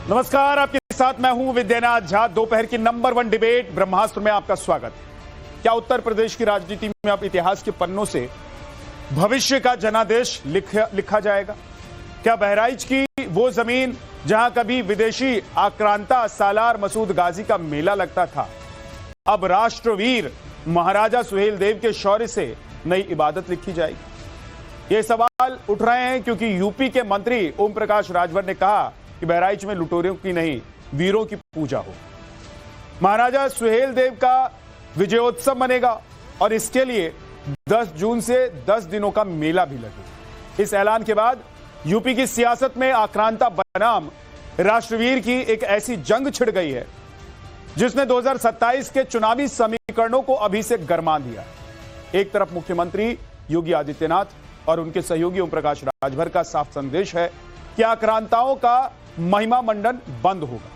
नमस्कार, आपके साथ मैं हूं विद्यानाथ झा। दोपहर की नंबर 1 डिबेट ब्रह्मास्त्र में आपका स्वागत। क्या उत्तर प्रदेश की राजनीति में अब इतिहास के पन्नों से भविष्य का जनादेश लिखा जाएगा? क्या बहराइच की वो जमीन जहां कभी विदेशी आक्रांता सालार मसूद गाजी का मेला लगता था, अब राष्ट्रवीर महाराजा सुहेलदेव के शौर्य से नई इबादत लिखी जाएगी? ये सवाल उठ रहे हैं क्योंकि यूपी के मंत्री ओम प्रकाश राजभर ने कहा कि बहराइच में लुटेरों की नहीं, वीरों की पूजा हो। महाराजा सुहेलदेव का विजयोत्सव मनेगा और इसके लिए 10 जून से 10 दिनों का मेला भी लगेगा। इस ऐलान के बाद यूपी की सियासत में आक्रांता बनाम राष्ट्रवीर की एक ऐसी जंग छिड़ गई है जिसने 2027 के चुनावी समीकरणों को अभी से गरमा दिया। एक तरफ मुख्यमंत्री योगी आदित्यनाथ और उनके सहयोगी ओम प्रकाश राजभर का साफ संदेश है कि आक्रांताओं का महिमा मंडन बंद होगा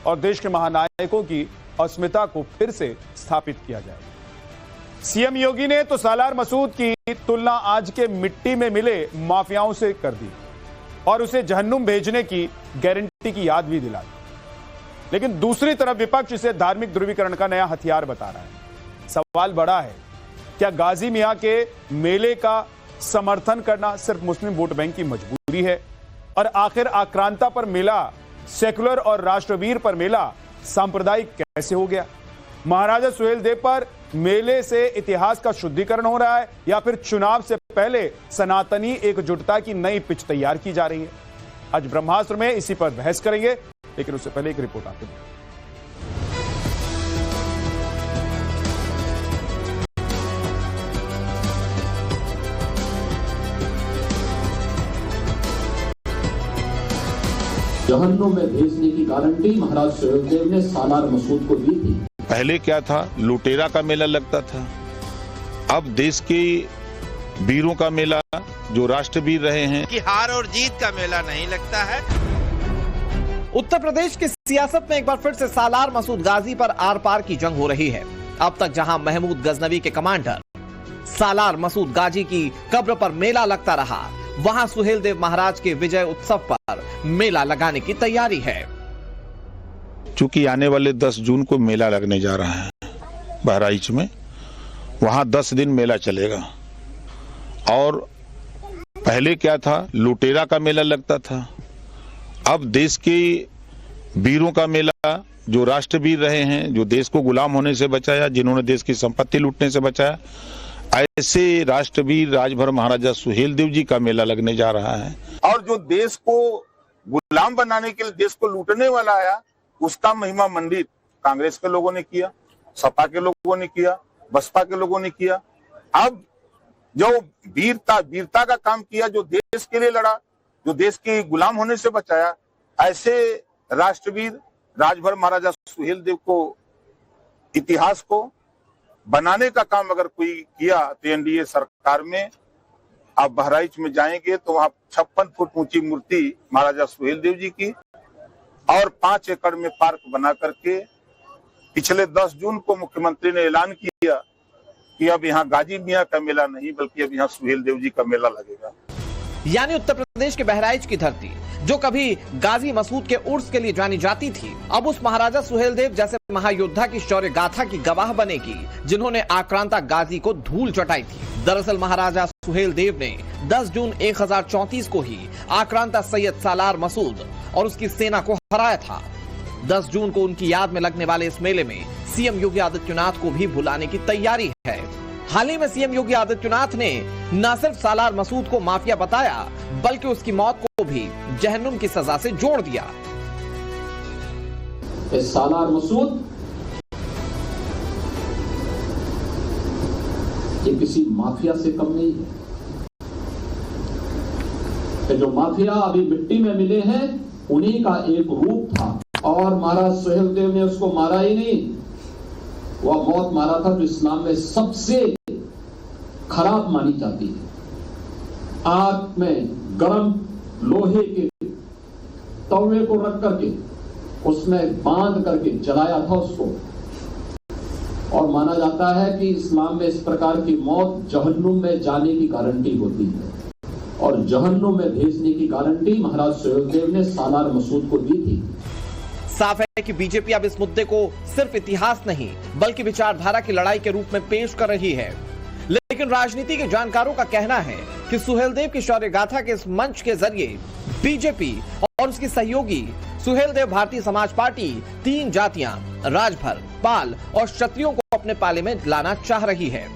और देश के महानायकों की अस्मिता को फिर से स्थापित किया जाएगा। सीएम योगी ने तो सालार मसूद की तुलना आज के मिट्टी में मिले माफियाओं से कर दी और उसे जहन्नुम भेजने की गारंटी की याद भी दिलाई। लेकिन दूसरी तरफ विपक्ष इसे धार्मिक ध्रुवीकरण का नया हथियार बता रहा है। सवाल बड़ा है, क्या गाजी मियां के मेले का समर्थन करना सिर्फ मुस्लिम वोट बैंक की मजबूरी है? और आखिर आक्रांता पर मेला सेकुलर और राष्ट्रवीर पर मेला सांप्रदायिक कैसे हो गया? महाराजा सुहेलदेव पर मेले से इतिहास का शुद्धिकरण हो रहा है या फिर चुनाव से पहले सनातनी एकजुटता की नई पिच तैयार की जा रही है? आज ब्रह्मास्त्र में इसी पर बहस करेंगे, लेकिन उससे पहले एक रिपोर्ट आपको दें। जहन्नुम में भेजने की गारंटी महाराज सुहेलदेव ने सालार मसूद को दी थी। पहले क्या था, लुटेरा का मेला लगता था। अब देश के वीरों का मेला, जो राष्ट्रवीर रहे हैं, कि हार और जीत का मेला नहीं लगता है। उत्तर प्रदेश की सियासत में एक बार फिर से सालार मसूद गाजी पर आर पार की जंग हो रही है। अब तक जहां महमूद गजनवी के कमांडर सालार मसूद गाजी की कब्र पर मेला लगता रहा, वहां सुहेलदेव महाराज के विजय उत्सव पर मेला लगाने की तैयारी है। चूंकि आने वाले 10 जून को मेला लगने जा रहा है बहराइच में, वहां 10 दिन मेला चलेगा। और पहले क्या था, लुटेरा का मेला लगता था। अब देश के वीरों का मेला, जो राष्ट्रवीर रहे हैं, जो देश को गुलाम होने से बचाया, जिन्होंने देश की संपत्ति लूटने से बचाया, ऐसे राष्ट्रवीर राजभर महाराजा सुहेलदेव जी का मेला लगने जा रहा है। और जो देश को गुलाम बनाने के लिए देश को लूटने वाला आया, उसका महिमा मंडित कांग्रेस के लोगों ने किया, सपा के लोगों ने किया, बसपा के लोगों ने किया। अब जो वीरता का काम किया, जो देश के लिए लड़ा, जो देश के गुलाम होने से बचाया, ऐसे राष्ट्रवीर राजभर महाराजा सुहेलदेव को, इतिहास को बनाने का काम अगर कोई किया तो एनडीए सरकार में आप बहराइच में जाएंगे तो वहां 56 फुट ऊंची मूर्ति महाराजा सुहेलदेव जी की और 5 एकड़ में पार्क बना करके पिछले 10 जून को मुख्यमंत्री ने ऐलान किया कि अब यहाँ गाजी मियां का मेला नहीं बल्कि अब यहाँ सुहेलदेव जी का मेला लगेगा। यानी उत्तर प्रदेश के बहराइच की धरती, जो कभी गाजी मसूद के उर्स के लिए जानी जाती थी, अब उस महाराजा सुहेलदेव जैसे महायोद्धा की शौर्य गाथा की गवाह बनेगी, जिन्होंने आक्रांता गाजी को धूल चटाई थी। दरअसल महाराजा सुहेलदेव ने 10 जून 1034 को ही आक्रांता सैयद सालार मसूद और उसकी सेना को हराया था। 10 जून को उनकी याद में लगने वाले इस मेले में सीएम योगी आदित्यनाथ को भी बुलाने की तैयारी है। हाल ही में सीएम योगी आदित्यनाथ ने न सिर्फ सालार मसूद को माफिया बताया, बल्कि उसकी मौत को भी जहन्नुम की सजा से जोड़ दिया। सालार मसूद ये किसी माफिया से कम नहीं है। जो माफिया अभी मिट्टी में मिले हैं, उन्हीं का एक रूप था और महाराज सुहेलदेव ने उसको मारा ही नहीं, वह मौत मारा था जो इस्लाम में सबसे खराब मानी जाती है। आग में गरम लोहे के तवे को रख करके उसमें बांध करके जलाया था उसको, और माना जाता है कि इस्लाम में इस प्रकार की मौत जहन्नुम में जाने की गारंटी होती है, और जहन्नुम में भेजने की गारंटी महाराज सुहेलदेव ने सालार मसूद को दी थी। साफ है कि बीजेपी अब इस मुद्दे को सिर्फ इतिहास नहीं बल्कि विचारधारा की लड़ाई के रूप में पेश कर रही है। लेकिन राजनीति के जानकारों का कहना है कि सुहेलदेव की शौर्य गाथा के इस मंच के जरिए बीजेपी और उसकी सहयोगी सुहेलदेव भारतीय समाज पार्टी 3 जातियां राजभर, पाल और क्षत्रियों को अपने पाले में लाना चाह रही है,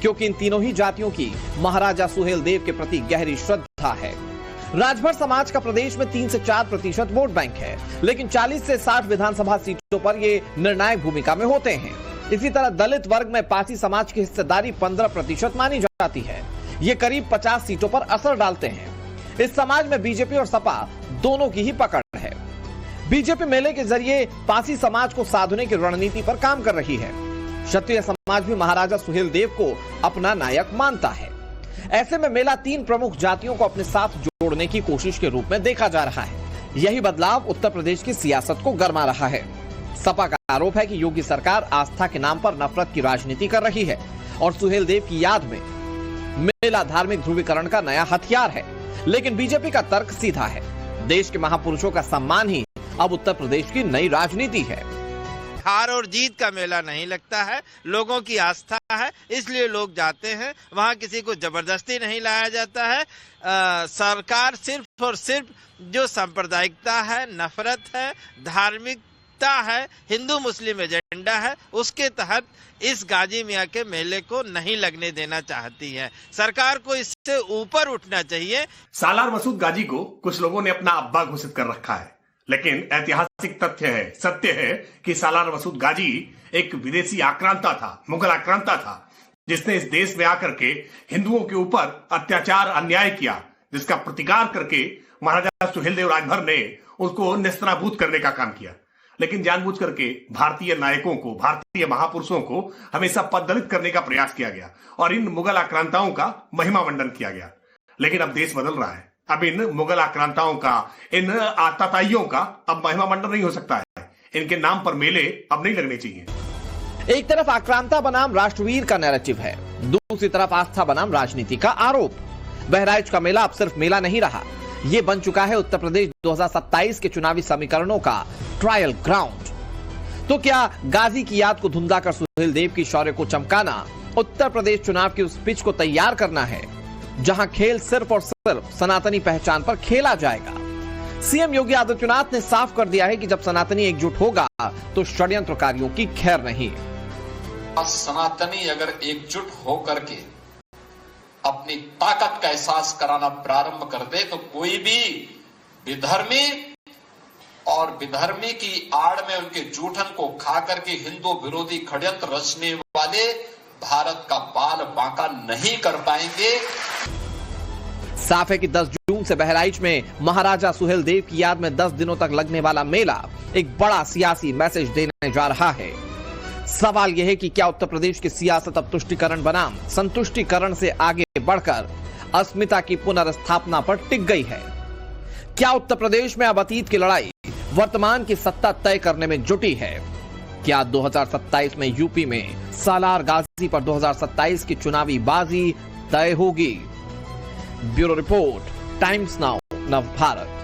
क्योंकि इन तीनों ही जातियों की महाराजा सुहेलदेव के प्रति गहरी श्रद्धा है। राजभर समाज का प्रदेश में 3 से 4% वोट बैंक है, लेकिन 40 से 60 विधानसभा सीटों पर ये निर्णायक भूमिका में होते हैं। इसी तरह दलित वर्ग में पासी समाज की हिस्सेदारी 15% मानी जाती है। ये करीब 50 सीटों पर असर डालते हैं। इस समाज में बीजेपी और सपा दोनों की ही पकड़ है। बीजेपी मेले के जरिए पासी समाज को साधने की रणनीति पर काम कर रही है। क्षत्रिय समाज भी महाराजा सुहेलदेव को अपना नायक मानता है। ऐसे में मेला 3 प्रमुख जातियों को अपने साथ जोड़ने की कोशिश के रूप में देखा जा रहा है। यही बदलाव उत्तर प्रदेश की सियासत को गरमा रहा है। सपा का आरोप है कि योगी सरकार आस्था के नाम पर नफरत की राजनीति कर रही है और सुहेलदेव की याद में मेला धार्मिक ध्रुवीकरण का नया हथियार है। लेकिन बीजेपी का तर्क सीधा है। देश के महापुरुषों का सम्मान ही अब उत्तर प्रदेश की नई राजनीति है। हार और जीत का मेला नहीं लगता है, लोगों की आस्था है, इसलिए लोग जाते हैं। वहां किसी को जबरदस्ती नहीं लाया जाता है। सरकार सिर्फ और सिर्फ जो सांप्रदायिकता है, नफरत है, धार्मिकता है, हिंदू मुस्लिम एजेंडा है, उसके तहत इस गाजी मियाँ के मेले को नहीं लगने देना चाहती है। सरकार को इससे ऊपर उठना चाहिए। सालार मसूद गाजी को कुछ लोगों ने अपना अब्बा घोषित कर रखा है, लेकिन ऐतिहासिक तथ्य है, सत्य है कि सालार मसूद गाजी एक विदेशी आक्रांता था, मुगल आक्रांता था, जिसने इस देश में आकर के हिंदुओं के ऊपर अत्याचार अन्याय किया, जिसका प्रतिकार करके महाराजा सुहेलदेव राजभर ने उसको नेस्तनाबूद करने का काम किया। लेकिन जानबूझ करके भारतीय नायकों को, भारतीय महापुरुषों को हमेशा पददलित करने का प्रयास किया गया और इन मुगल आक्रांताओं का महिमा मंडन किया गया। लेकिन अब देश बदल रहा है। अब इन मुगल आक्रांताओं का, इन आताताइयों का अब महिमा मंडन नहीं हो सकता है। इनके नाम पर मेले अब नहीं लगने चाहिए। एक तरफ आक्रांता बनाम राष्ट्रवीर का नैरेटिव है, दूसरी तरफ आस्था बनाम राजनीति का आरोप। बहराइच का मेला अब सिर्फ मेला नहीं रहा, ये बन चुका है उत्तर प्रदेश 2027 के चुनावी समीकरणों का ट्रायल ग्राउंड। तो क्या गाजी की याद को धुंधा कर सुहेलदेव की शौर्य को चमकाना उत्तर प्रदेश चुनाव की उस पिच को तैयार करना है जहां खेल सिर्फ और सिर्फ सनातनी पहचान पर खेला जाएगा? सीएम योगी आदित्यनाथ ने साफ कर दिया है कि जब सनातनी एकजुट होगा तो षड्यंत्रकारियों की खैर नहीं। सनातनी अगर एकजुट होकर के अपनी ताकत का एहसास कराना प्रारंभ कर दे तो कोई भी विधर्मी और विधर्मी की आड़ में उनके जूठन को खा करके हिंदू विरोधी षड्यंत्र रचने वाले भारत का बाल बांका नहीं कर पाएंगे। साफ है कि 10 जून से बहराइच में महाराजा सुहेलदेव की याद में 10 दिनों तक लगने वाला मेला एक बड़ा सियासी मैसेज देने जा रहा है। सवाल यह है कि क्या उत्तर प्रदेश की सियासत अब तुष्टीकरण बनाम संतुष्टीकरण से आगे बढ़कर अस्मिता की पुनर्स्थापना पर टिक गई है? क्या उत्तर प्रदेश में अब अतीत की लड़ाई वर्तमान की सत्ता तय करने में जुटी है? क्या 2027 में यूपी में सालार गाजी पर 2027 की चुनावी बाजी तय होगी? Bureau report, Times Now, Navbharat.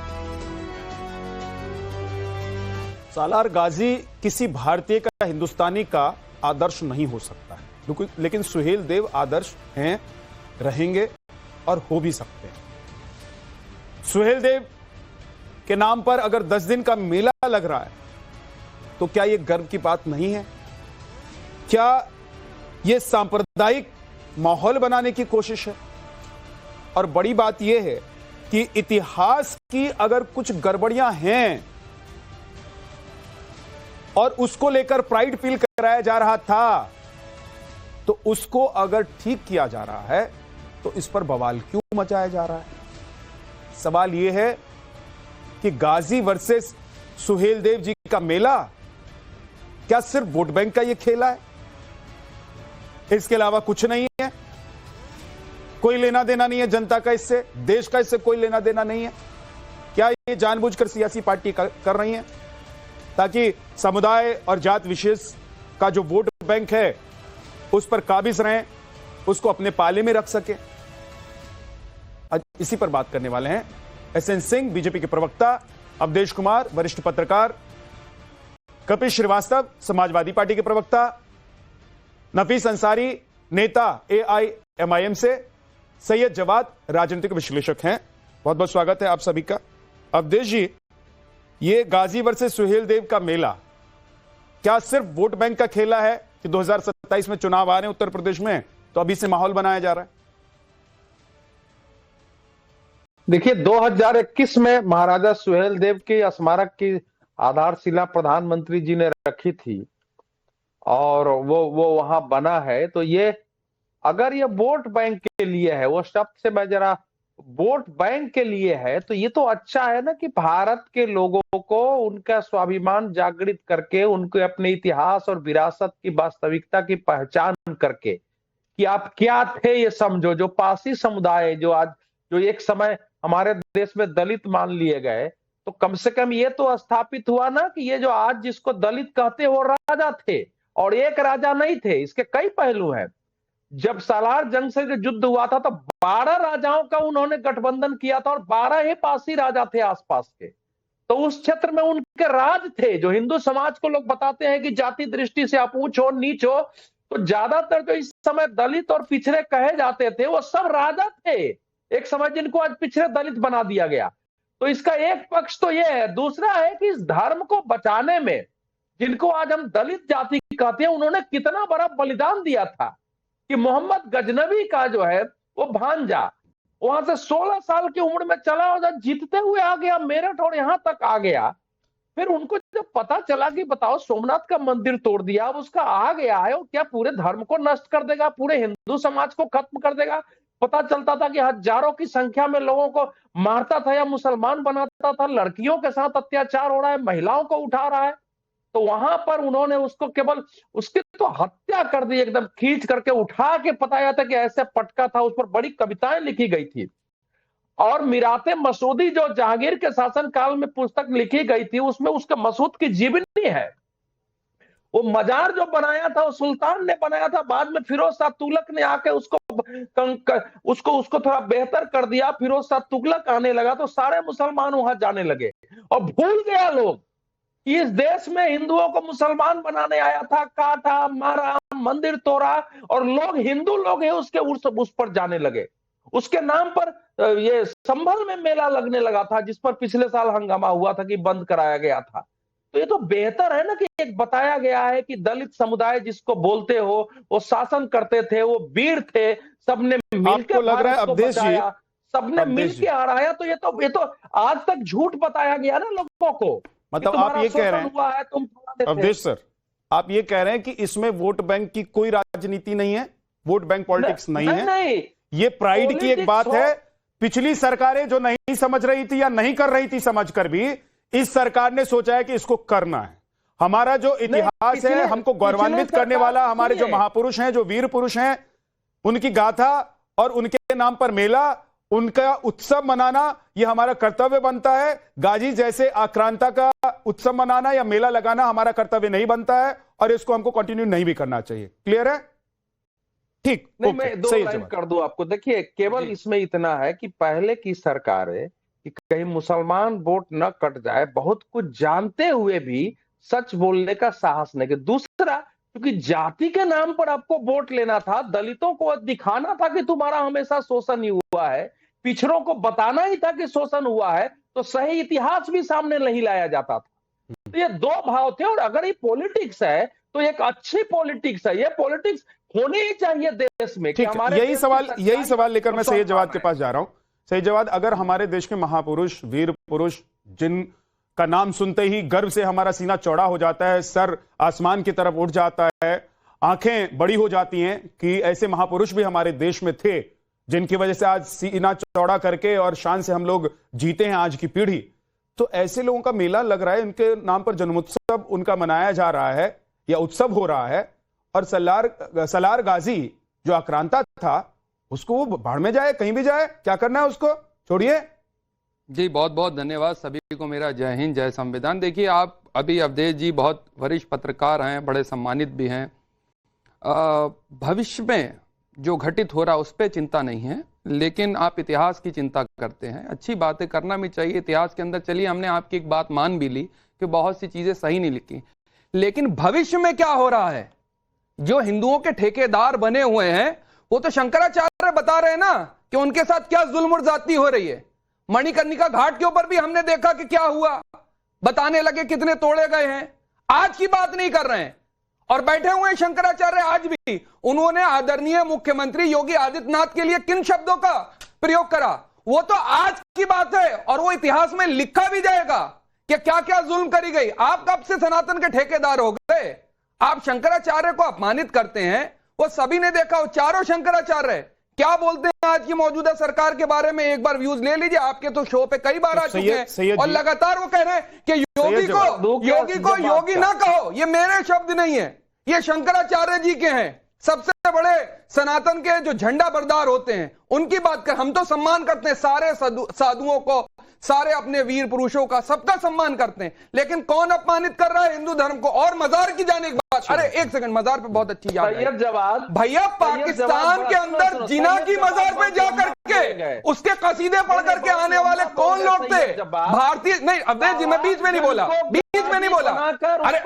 Salar Ghazi किसी भारतीय का, हिंदुस्तानी का आदर्श नहीं हो सकता है, लेकिन सुहेलदेव आदर्श हैं, रहेंगे और हो भी सकते हैं। सुहेलदेव के नाम पर अगर 10 दिन का मेला लग रहा है तो क्या यह गर्व की बात नहीं है? क्या यह सांप्रदायिक माहौल बनाने की कोशिश है? और बड़ी बात यह है कि इतिहास की अगर कुछ गड़बड़ियां हैं और उसको लेकर प्राइड फील कराया जा रहा था, तो उसको अगर ठीक किया जा रहा है तो इस पर बवाल क्यों मचाया जा रहा है? सवाल यह है कि गाजी वर्सेस सुहेलदेव जी का मेला क्या सिर्फ वोट बैंक का यह खेला है? इसके अलावा कुछ नहीं है? कोई लेना देना नहीं है जनता का इससे, देश का इससे कोई लेना देना नहीं है? क्या ये जानबूझकर सियासी पार्टी कर रही है ताकि समुदाय और जात विशेष का जो वोट बैंक है उस पर काबिज रहें, उसको अपने पाले में रख सके? आज इसी पर बात करने वाले हैं एसएन सिंह, बीजेपी के प्रवक्ता, अवधेश कुमार, वरिष्ठ पत्रकार, कपिल श्रीवास्तव समाजवादी पार्टी के प्रवक्ता, नफीस अंसारी नेता AIMIM से, सैयद जवाद राजनीतिक विश्लेषक हैं। बहुत बहुत स्वागत है आप सभी का। अवधेश जी, ये गाजी वर्सेस सुहेलदेव का मेला क्या सिर्फ वोट बैंक का खेला है कि 2027 में चुनाव आ रहे हैं उत्तर प्रदेश में, तो अभी से माहौल बनाया जा रहा है? देखिए, 2021 में महाराजा सुहेलदेव की स्मारक की आधारशिला प्रधानमंत्री जी ने रखी थी और वो वहां बना है। तो ये अगर ये वोट बैंक के लिए है, वो शब्द से मैं जरा वोट बैंक के लिए है, तो ये तो अच्छा है ना कि भारत के लोगों को उनका स्वाभिमान जागृत करके, उनको अपने इतिहास और विरासत की वास्तविकता की पहचान करके कि आप क्या थे ये समझो। जो पारसी समुदाय जो एक समय हमारे देश में दलित मान लिए गए, तो कम से कम ये तो स्थापित हुआ ना कि ये जो आज जिसको दलित कहते हो राजा थे, और एक राजा नहीं थे, इसके कई पहलू हैं। जब सालार जंग से जो युद्ध हुआ था तो 12 राजाओं का उन्होंने गठबंधन किया था और 12 ही पारसी राजा थे आसपास के। तो उस क्षेत्र में उनके राज थे। जो हिंदू समाज को लोग बताते हैं कि जाति दृष्टि से आप ऊंच हो नीच हो, तो ज्यादातर जो इस समय दलित और पिछड़े कहे जाते थे वो सब राजा थे एक समय, जिनको आज पिछड़े दलित बना दिया गया। तो इसका एक पक्ष तो ये है। दूसरा है कि इस धर्म को बचाने में जिनको आज हम दलित जाति कहते हैं, उन्होंने कितना बड़ा बलिदान दिया था कि मोहम्मद गजनवी का जो है वो भांजा वहां से 16 साल की उम्र में चला और जीतते हुए आ गया मेरठ और यहां तक आ गया। फिर उनको जब पता चला कि बताओ सोमनाथ का मंदिर तोड़ दिया, अब उसका आ गया है, वो क्या पूरे धर्म को नष्ट कर देगा, पूरे हिंदू समाज को खत्म कर देगा। पता चलता था कि हजारों की संख्या में लोगों को मारता था या मुसलमान बनाता था, लड़कियों के साथ अत्याचार हो रहा है, महिलाओं को उठा रहा है। तो वहां पर उन्होंने उसको केवल उसकी तो हत्या कर दी, एकदम खींच करके उठा के बताया था कि ऐसे पटका था। उस पर बड़ी कविताएं लिखी गई थी। और मिराते मसूदी जो जहांगीर के शासन काल में पुस्तक लिखी गई थी, उसमें उसके मसूद की जीवनी है। वो मजार जो बनाया था वो सुल्तान ने बनाया था, बाद में फिरोज शाह तुगलक ने आके उसको थोड़ा बेहतर कर दिया। फिरोज शाह तुगलक आने लगा तो सारे मुसलमान वहां जाने लगे और भूल गया लोग इस देश में हिंदुओं को मुसलमान बनाने आया था, काटा मारा मंदिर तोड़ा, और लोग हिंदू लोग हैं उसके उस पर जाने लगे। उसके नाम पर ये संभल में मेला लगने लगा था, जिस पर पिछले साल हंगामा हुआ था कि बंद कराया गया था। तो ये तो बेहतर है ना कि एक बताया गया है कि दलित समुदाय जिसको बोलते हो वो शासन करते थे, वो वीर थे, सबने मिलकर लग रहा है अवधेश जी, सबने मिलकर हराया। तो ये तो आज तक झूठ बताया गया ना लोगों को। मतलब आप ये कह रहे हैं अवधेश सर, आप ये कह रहे हैं कि इसमें वोट बैंक की कोई राजनीति नहीं है, वोट बैंक पॉलिटिक्स नहीं है, नहीं। ये प्राइड की एक बात है। पिछली सरकारें जो नहीं समझ रही थी या नहीं कर रही थी समझकर भी, इस सरकार ने सोचा है कि इसको करना है। हमारा जो इतिहास है, हमको गौरवान्वित करने वाला, हमारे जो महापुरुष हैं, जो वीर पुरुष हैं, उनकी गाथा और उनके नाम पर मेला, उनका उत्सव मनाना, ये हमारा कर्तव्य बनता है। गाजी जैसे आक्रांता का उत्सव मनाना या मेला लगाना हमारा कर्तव्य नहीं बनता है, और इसको हमको कंटिन्यू नहीं भी करना चाहिए। क्लियर है? ठीक, नहीं, मैं दो लाइन कर दूं आपको। देखिए, केवल इसमें इतना है कि पहले की सरकारें कि कहीं मुसलमान वोट न कट जाए, बहुत कुछ जानते हुए भी सच बोलने का साहस नहीं। दूसरा, क्योंकि जाति के नाम पर आपको वोट लेना था, दलितों को दिखाना था कि तुम्हारा हमेशा शोषण ही हुआ है, पिछड़ों को बताना ही था कि शोषण हुआ है, तो सही इतिहास भी सामने नहीं लाया जाता था। तो ये दो भाव थे। और अगर ये पॉलिटिक्स है तो एक अच्छी पॉलिटिक्स है, ये पॉलिटिक्स होनी ही चाहिए देश में। कि हमारे यही सवाल लेकर मैं सैयद जवाद के पास जा रहा हूं। सैयद जवाद, अगर हमारे देश के महापुरुष, वीर पुरुष, जिनका नाम सुनते ही गर्व से हमारा सीना चौड़ा हो जाता है, सर आसमान की तरफ उठ जाता है, आंखें बड़ी हो जाती हैं कि ऐसे महापुरुष भी हमारे देश में थे, जिनकी वजह से आज सीना चौड़ा करके और शान से हम लोग जीते हैं आज की पीढ़ी, तो ऐसे लोगों का मेला लग रहा है, उनके नाम पर जन्मोत्सव उनका मनाया जा रहा है या उत्सव हो रहा है, और सलार गाजी जो आक्रांता था उसको वो भाड़ में जाए, कहीं भी जाए, क्या करना है उसको, छोड़िए। जी बहुत बहुत धन्यवाद सभी को, मेरा जय हिंद जय संविधान। देखिए, आप अभी अवधेश जी बहुत वरिष्ठ पत्रकार हैं, बड़े सम्मानित भी हैं। भविष्य में जो घटित हो रहा उस पर चिंता नहीं है, लेकिन आप इतिहास की चिंता करते हैं। अच्छी बातें करना भी चाहिए इतिहास के अंदर। चलिए, हमने आपकी एक बात मान भी ली कि बहुत सी चीज़ें सही नहीं लिखी, लेकिन भविष्य में क्या हो रहा है, जो हिंदुओं के ठेकेदार बने हुए हैं वो तो शंकराचार्य बता रहे हैं ना कि उनके साथ क्या जुल्म और ज्यादती हो रही है। मणिकर्णिका घाट के ऊपर भी हमने देखा कि क्या हुआ, बताने लगे कितने तोड़े गए हैं। आज की बात नहीं कर रहे हैं और बैठे हुए हैं शंकराचार्य आज भी। उन्होंने आदरणीय मुख्यमंत्री योगी आदित्यनाथ के लिए किन शब्दों का प्रयोग करा वो तो आज की बात है और वो इतिहास में लिखा भी जाएगा कि क्या क्या जुल्म करी गई। आप कब से सनातन के ठेकेदार हो गए? आप शंकराचार्य को अपमानित करते हैं, वो सभी ने देखा। वो चारों शंकराचार्य क्या बोलते हैं आज की मौजूदा सरकार के बारे में, एक बार व्यूज ले लीजिए। आपके तो शो पे कई बार आ चुके हैं और लगातार वो कह रहे हैं कि योगी को योगी ना कहो। ये मेरे शब्द नहीं है, ये शंकराचार्य जी के हैं। सबसे बड़े सनातन के जो झंडा बरदार होते हैं उनकी बात कर। हम तो सम्मान करते हैं सारे साधुओं को, सारे अपने वीर पुरुषों का, सबका सम्मान करते हैं, लेकिन कौन अपमानित कर रहा है हिंदू धर्म को? और मजार की जाने की बात, अरे एक सेकंड, मजार पे बहुत अच्छी याद है भैया, पाकिस्तान के अंदर जिना की मजार पे जाकर के उसके कसीदे पढ़ करके आने वाले कौन लोग थे? भारतीय नहीं, अवधेश जी मैं बीच में नहीं बोला, बीच में नहीं बोला। अरे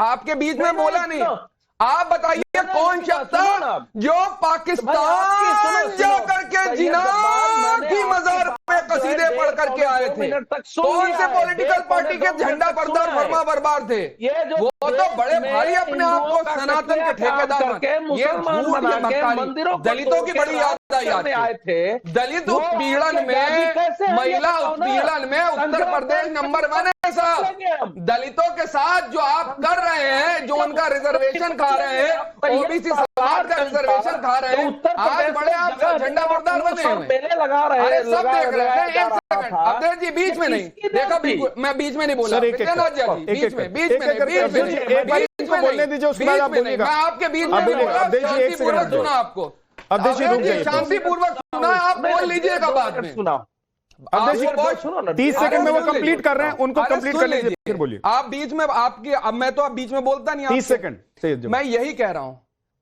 आपके बीच में बोला नहीं। आप बताइए कौन शख्स था जो पाकिस्तान जाकर के जिना की मजार पे कसीदे पढ़ करके आए थे? कौन से पॉलिटिकल पार्टी के झंडा बरदार फरमा बरबार थे? वो तो बड़े भारी अपने आप को सनातन के ठेकेदार, ये दलितों की बड़ी याद आई आए थे। दलित उत्पीड़न में, महिला उत्पीड़न में उत्तर प्रदेश नंबर 1 है साहब। दलितों के साथ जो आप कर रहे हैं, जो उनका रिजर्वेशन खा रहे हैं, ओबीसी समाज का रिजर्वेशन खा रहे हैं, आज बड़े आप झंडा बरदार बने हुए लगा रहे हैं, सब देख रहे हैं। एक सेकंड अवधेश जी, बीच में नहीं देखा, मैं बीच में नहीं बोला, बीच में बोलने दीजिए, उसके बाद आप बोलिएगा। मैं आपके बीच में शांतिपूर्वक सुना आपको, शांतिपूर्वक सुना, आप बोल लीजिएगा बाद में। अब 30 सेकंड में वो कंप्लीट कर रहे हैं, उनको कंप्लीट कर लीजिए, फिर बोलिए। आप बीच में आपकी, अब मैं तो अब बीच में बोलता नहीं। 30 सेकंड मैं यही कह रहा हूं,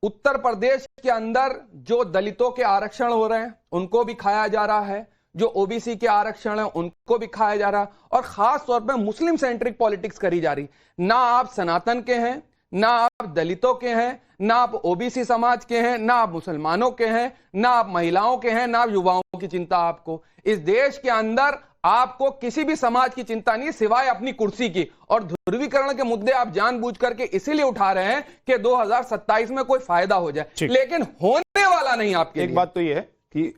उत्तर प्रदेश के अंदर जो दलितों के आरक्षण हो रहे हैं उनको भी खाया जा रहा है, जो ओबीसी के आरक्षण है उनको भी खाया जा रहा है, और खास तौर पे मुस्लिम सेंट्रिक पॉलिटिक्स करी जा रही। ना आप सनातन के हैं, ना आप दलितों के हैं, ना आप ओबीसी समाज के हैं, ना आप मुसलमानों के हैं, ना आप महिलाओं के हैं, ना आप युवाओं की चिंता। आपको इस देश के अंदर आपको किसी भी समाज की चिंता नहीं सिवाय अपनी कुर्सी की, और ध्रुवीकरण के मुद्दे आप जानबूझ करके इसीलिए उठा रहे हैं कि 2027 में कोई फायदा हो जाए, लेकिन होने वाला नहीं आपके लिए। एक बात तो ये है कि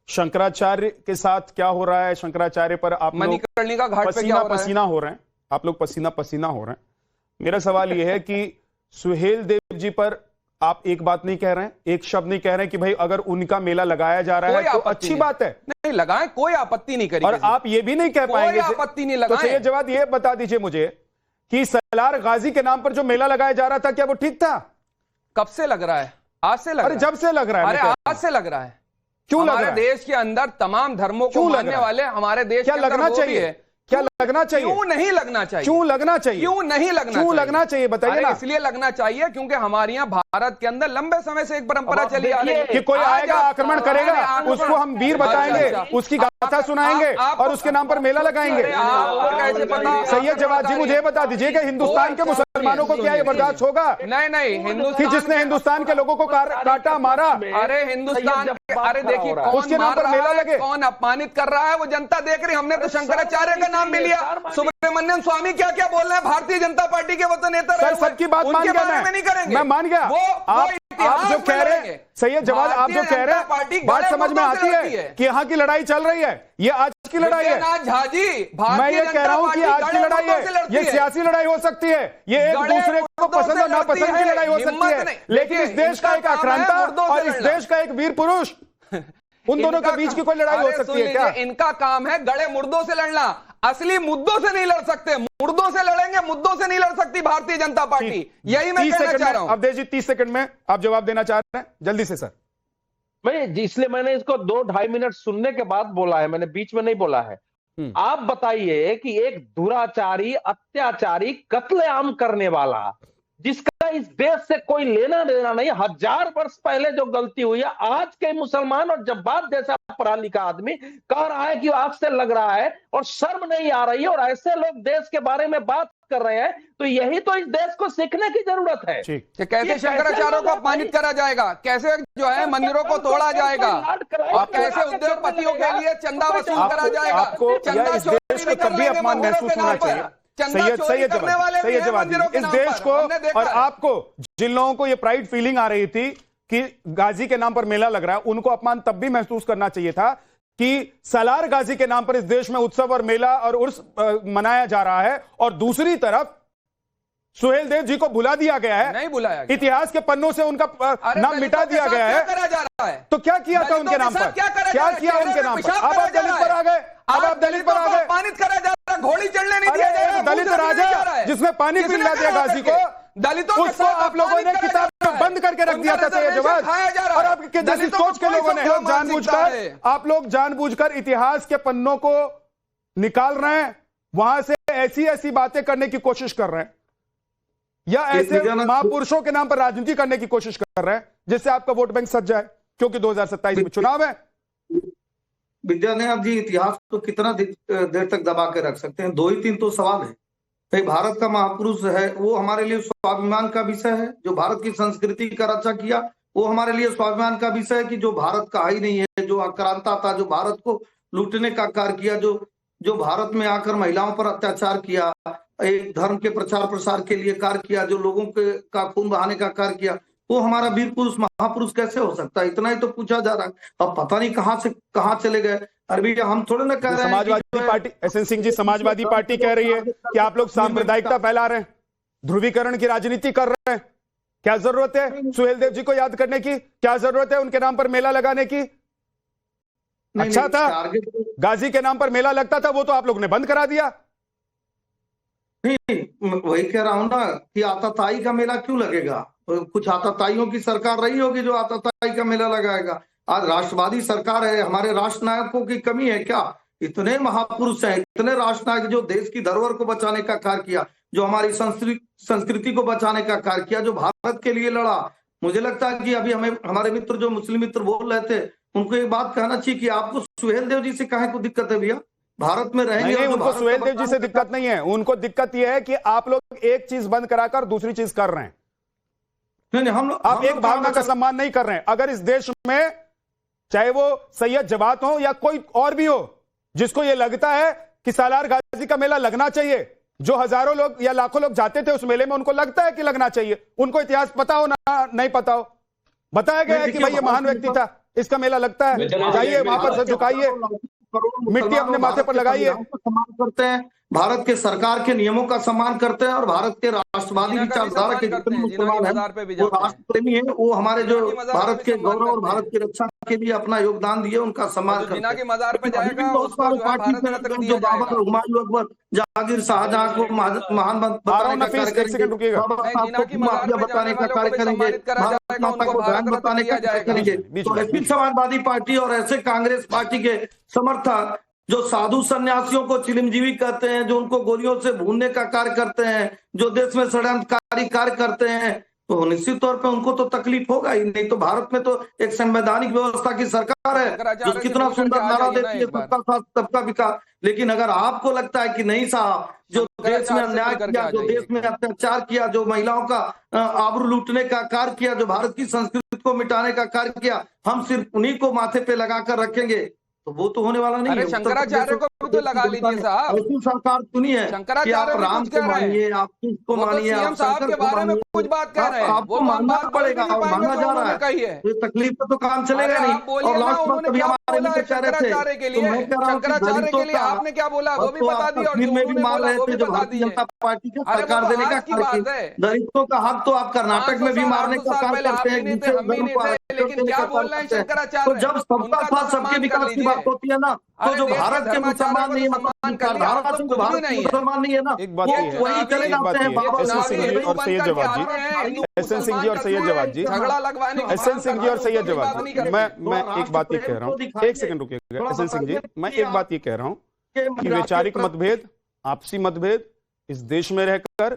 शंकराचार्य के साथ क्या हो रहा है, शंकराचार्य पर आप मणिकर्णिका घाट पे क्या हो रहा है? पसीना हो रहे हैं, आप लोग पसीना पसीना हो रहे हैं। मेरा सवाल यह है कि सुहेल देव जी पर आप एक बात नहीं कह रहे हैं, एक शब्द नहीं कह रहे हैं कि भाई अगर उनका मेला लगाया जा रहा है तो अच्छी बात है, नहीं लगाएं, कोई आपत्ति नहीं करी। और आप ये भी नहीं कह पाएंगे, कोई आपत्ति नहीं लगाएं। तो ये जवाब ये बता दीजिए मुझे कि सलार गाजी के नाम पर जो मेला लगाया जा रहा था, क्या वो ठीक था? कब से लग रहा है? आज से लग रहा है? जब से लग रहा है। अरे आज से लग रहा है। क्यों लग रहा है? हमारे देश के अंदर तमाम धर्मों को मानने वाले हमारे देश क्या लगना चाहिए? क्या लगना चाहिए? क्यों नहीं लगना चाहिए? क्यों लगना चाहिए? क्यों नहीं लगना? क्यों लगना चाहिए बताइए ना। इसलिए लगना चाहिए क्योंकि हमारे यहाँ भारत के अंदर लंबे समय से एक परंपरा चली आ रही है कि कोई आएगा आक्रमण करेगा, उसको हम वीर बताएंगे, उसकी गाथा सुनाएंगे और उसके नाम पर मेला लगाएंगे। सैयद जवाद जी मुझे बता दीजिए कि हिंदुस्तान के मुसलमानों को क्या ये बर्दाश्त होगा? नहीं, हिंदुस्तान जिसने हिंदुस्तान के लोगों को काटा मारा, अरे हिंदुस्तान, अरे देखिए उसके नाम पर मेला लगे, कौन अपमानित कर रहा है वो जनता देख रही। हमने तो शंकराचार्य का नाम भी लिया, सुब्रमण्यम स्वामी क्या क्या बोल रहे हैं, भारतीय जनता पार्टी के वो तो नेता सर, सबकी बात मान गया मैं मान गया। आप जो कह रहे हैं सैयद जवाद, आप जो कह रहे हैं बात समझ में आती है कि यहाँ की लड़ाई चल रही है, ये आज की लड़ाई है। मैं ये कह रहा हूँ कि आज की लड़ाई है, ये सियासी लड़ाई हो सकती है, ये एक दूसरे को पसंद और नापसंद की लड़ाई हो सकती है, लेकिन इस देश का एक आक्रांता और इस देश का एक वीर पुरुष, उन दोनों के बीच की कोई लड़ाई हो सकती है क्या? इनका काम है गड़े मुर्दों से लड़ना, असली मुद्दों से नहीं लड़ सकते। मुर्दों से लड़ेंगे, मुद्दों से नहीं लड़ सकती भारतीय जनता पार्टी। यही मैं कहना चाह रहा हूं। अवधेश जी 30 सेकंड में आप जवाब देना चाह रहे हैं, जल्दी से सर। इसलिए मैंने इसको 2-2.5 मिनट सुनने के बाद बोला है, मैंने बीच में नहीं बोला है। आप बताइए कि एक दुराचारी, अत्याचारी, कत्लेआम करने वाला, जिसका इस देश से कोई लेना देना नहीं, 1000 वर्ष पहले जो गलती हुई है, आज के मुसलमान और जब्बार जैसा पढ़ा लिखा आदमी कह रहा है कि आज से लग रहा है और शर्म नहीं आ रही है, और ऐसे लोग देश के बारे में बात कर रहे हैं, तो यही तो इस देश को सीखने की जरूरत है ठीक कि कैसे शंकराचार्यों को अपमानित करा जाएगा, कैसे जो है मंदिरों को तोड़ा जाएगा, और कैसे उद्योगपतियों के लिए चंदा वसूल करा जाएगा। आपको चंदा इस देश को तब भी अपमान महसूस होना चाहिए। सैयद जवादी, इस देश को और आपको, जिन लोगों को ये प्राइड फीलिंग आ रही थी कि गाजी के नाम पर मेला लग रहा है, उनको अपमान तब भी महसूस करना चाहिए था कि सालार गाजी के नाम पर इस देश में उत्सव और मेला और उर्स मनाया जा रहा है, और दूसरी तरफ सुहेल देव जी को भुला दिया गया है, नहीं बुलाया गया। इतिहास के पन्नों से उनका नाम मिटा दिया गया है। करा जा रहा है तो क्या किया था उनके नाम पर, क्या किया उनके नाम पर? अब आप दलित पर आ गए, अब आप दलित पर आ गए, अपमानित करा जा रहा है, घोड़ी चढ़ने नहीं दिया जा रहा। दलित राजा जिसमें पानी पिला दिया गाजी को, दलितों उसको आप लोगों ने किताब में बंद करके रख दिया था सैयद जवाद। और आपके जैसी सोच के लोगों ने आप लोग जानबूझकर इतिहास के पन्नों को निकाल रहे हैं, वहां से ऐसी ऐसी बातें करने की कोशिश कर रहे हैं, या ऐसे महापुरुषों के नाम पर राजनीति करने की कोशिश कर रहे हैं जिससे आपका वोट बैंक सज जाए, क्योंकि 2027 में चुनाव है। विद्यानंद जी, इतिहास को कितना देर तक दबा के रख सकते हैं? 2 ही 3 तो सवाल है। भाई, भारत का महापुरुष है, वो हमारे लिए स्वाभिमान का विषय है। जो भारत की संस्कृति का रक्षा किया, वो हमारे लिए स्वाभिमान का विषय है कि जो भारत का ही नहीं है, जो आक्रांता था, जो भारत को लूटने का कार्य किया, जो भारत में आकर महिलाओं पर अत्याचार किया, एक धर्म के प्रचार प्रसार के लिए कार्य किया, जो लोगों का खून बहाने का कार्य किया, वो हमारा वीर पुरुष महापुरुष कैसे हो सकता है? इतना ही तो पूछा जा रहा है। अब पता नहीं कहां से कहां चले गए। अरबी, हम थोड़े ना कह रहे हैं Samajwadi party, SN Singh ji, Samajwadi party कह रही है कि आप लोग सांप्रदायिकता फैला रहे हैं, ध्रुवीकरण की राजनीति कर रहे हैं। क्या जरूरत है सुहेल देव जी को याद करने की? क्या जरूरत है उनके नाम पर मेला लगाने की? अच्छा था गाजी के नाम पर मेला लगता था, वो तो आप लोग ने बंद करा दिया। नहीं, वही कह रहा हूं ना कि आताताई का मेला क्यों लगेगा? कुछ आताताइयों की सरकार रही होगी जो आताताई का मेला लगाएगा। आज राष्ट्रवादी सरकार है, हमारे राष्ट्र नायकों की कमी है क्या? इतने महापुरुष हैं, इतने राष्ट्र नायक जो देश की धरोहर को बचाने का कार्य किया, जो हमारी संस्कृति को बचाने का कार्य किया, जो भारत के लिए लड़ा। मुझे लगता है कि अभी हमें हमारे मित्र, जो मुस्लिम मित्र बोल रहे थे, उनको एक बात कहना चाहिए कि आपको सुहेल देव जी से काहे को दिक्कत है भैया? भारत में रहेंगे। नहीं, उनको सुहेल देव जी से दिक्कत नहीं है, उनको दिक्कत यह है कि आप लोग एक चीज बंद कराकर दूसरी चीज कर रहे हैं। नहीं, आप एक भावना का सम्मान नहीं कर रहे हैं। अगर इस देश में चाहे वो सैयद जवाद हो या कोई और भी हो, जिसको ये लगता है कि सालार गाजी का मेला लगना चाहिए, जो हजारों लोग या लाखों लोग जाते थे उस मेले में, उनको लगता है कि लगना चाहिए, उनको इतिहास पता हो ना नहीं पता हो, बताया गया है कि भाई ये महान व्यक्ति था, इसका मेला लगता है, जाइए वहां पर से झुकाइए, मिट्टी अपने माथे पर लगाइए। सम्मान करते हैं, भारत के सरकार के नियमों का सम्मान करते हैं, और भारत के राष्ट्रवादी विचारधारा के जितने मुसलमान हैं वो राष्ट्र प्रेमी हैं, वो हमारे जो भारत के गौरव और भारत की रक्षा के लिए अपना योगदान दिए, उनका सम्मान करते हैं। जो बाबर, हुमायूं, अकबर, जहांगीर, शाहजहां को महान बताने का कार्य करेंगे, बाबा साहब को माफिया बताने का कार्य करेंगे, भारत माता को बहन बताने का कार्य करेंगे। तो ऐसी समाजवादी पार्टी और ऐसे कांग्रेस पार्टी के समर्थक जो साधु सन्यासियों को चिरंजीवी कहते हैं, जो उनको गोलियों से भूनने का कार्य करते हैं, जो देश में षड्यंत्रकारी कार्य करते हैं, तो निश्चित तौर पे उनको तो तकलीफ होगा ही। नहीं तो भारत में तो एक संवैधानिक व्यवस्था की सरकार है जो कितना सुंदर नारा देती है, सबका साथ सबका विकास। लेकिन अगर आपको लगता है कि नहीं साहब, जो देश में अन्याय किया, जो देश में अत्याचार किया, जो महिलाओं का आबरू लूटने का कार्य किया, जो भारत की संस्कृति को मिटाने का कार्य किया, हम सिर्फ उन्हीं को माथे पे लगा कर रखेंगे, तो वो तो होने वाला नहीं है। शंकराचार्य को भी तो लगा लीजिए साहब। ऐसी सरकार सुनी है कि आप राम को मानिए, आप किसको मानिए, आप शंकर को मानिए, कुछ बात कह रहे हैं, आपको मानना पड़ेगा और माना जा रहा है। ये तकलीफ तो काम चलेगा नहीं। और लास्ट में कभी हमारे मित्र कह रहे थे, तो मैं कह रहा हूँ कि दलितों का आपने क्या बोला वो भी बता दिया, कश्मीर में भी मार रहे थे जो भारतीय जनता पार्टी का सरकार देने का कार्य। दलितों का हक तो आप कर्नाटक में भी मारने का कार्य करते हैं, लेकिन क्या बोल रहे हैं शंकराचार्य? तो जब सबका साथ सबके विकास की बात होती है ना, तो जो भारत के मुसलमान नहीं है, धारा से जो भारत के मुसलमान नहीं है ना, वो वही चले जाते हैं। और सैयद जवाद जी, एसएन सिंह जी और सैयद जवाद जी, झगड़ा लगवाने, एसएन सिंह जी और सैयद जवाद जी, मैं एक बात ये कह रहा हूँ, एक सेकंड रुकिएगा एसएन सिंह जी, मैं एक बात ये कह रहा हूँ कि वैचारिक मतभेद, आपसी मतभेद इस देश में रहकर,